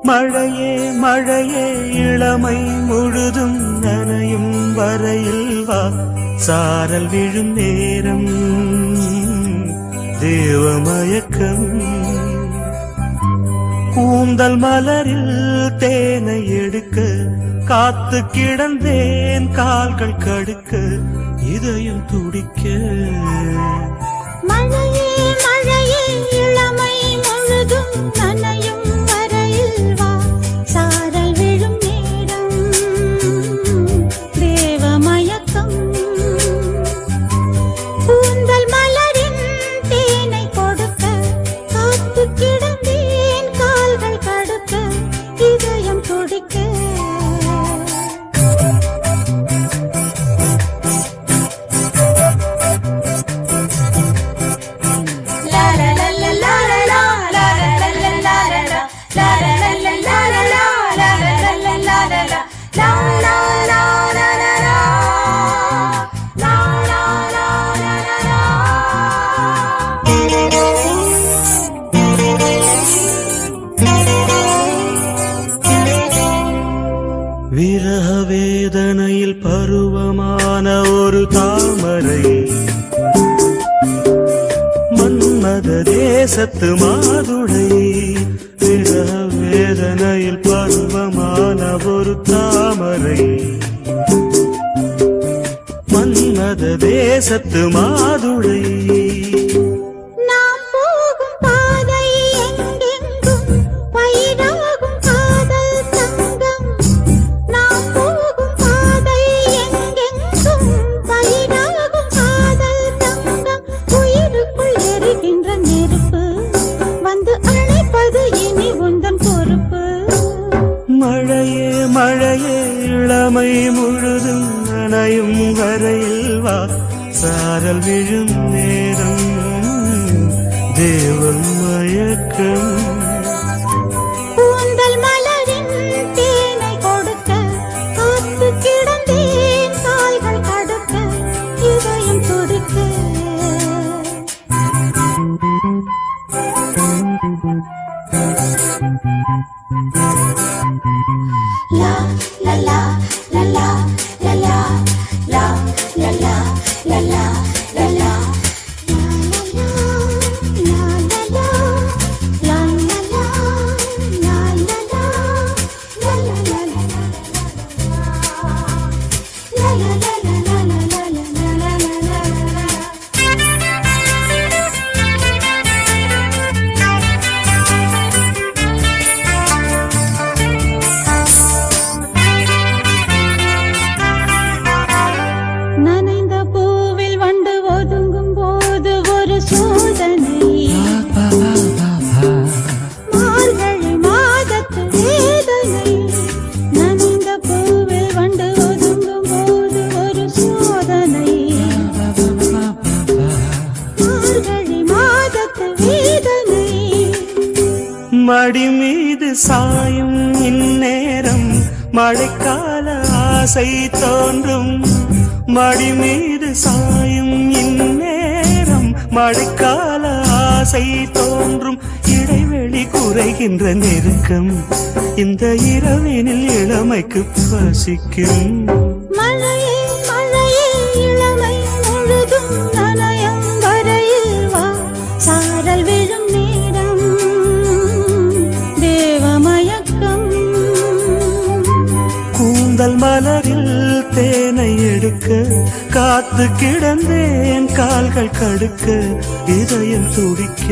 மழையே மழையே இளமை முழுதும் நனையும் வரையில் வா, சாரல் விழும் நேரம் தேவமயக்கம். கூந்தல் மலரில் தேனை எடுக்க காத்து கிடந்தேன், கால்கள் கடுக்க இதயம் துடிக்க. மழையே மழையே இளமை முழுதும் நனையும் வரையில் வா, சாரல் விழும் நேரம் தேவமயக்கம். கூந்தல் மலரின் தேனை கொடுக்க காத்து கிடந்தேன், கால்கள் கடுக்க இதயம் துடிக்க. விரக வேதனையில் பருவமான ஒரு தாமரை, மன்மத தேசத்து மாதுளை. விரக வேதனையில் பருவமான ஒரு தாமரை, மன்மத தேசத்து மாதுளை. மழையே மழையே இளமை முழுதும் நனையும் வரையில் வா, சாரல் விழும் நேரம் தேவம் மயக்கம். கூந்தல் மலரின் தேனை கொடுக்க காத்து கிடந்தேன், கால்கள் கடுக்க இதயம் துடிக்க. La la la la la la la la la la la la la la. நனைந்த பூவில் வண்டு ஒதுங்கும் போது ஒரு சோதனை, மார்கழி மாதத்து வேதனை. நனைந்த பூவில் வண்டு ஒதுங்கும் போது ஒரு சோதனை, மார்கழி மாதத்து வேதனை. மடி மீது சாயும் இந்நேரம் மழைக்கால ஆசை தோன்றும். மடி மீது சாயும் இந்நேரம் மழைக்கால ஆசை தோன்றும். இடைவெளி குறைகின்ற நெருக்கம் இந்த இரவினில் இளமைக்கு பசிக்கும். மழையே மழையே இளமை முழுதும் நனையும் வரையில் வா, சாரல் விழும் நேரம் தேவமயக்கம். கூந்தல் மலரில் தேனை எடுக்க காத்து கிடந்தேன், கால்கள் கடுக்க இதயம் துடிக்க.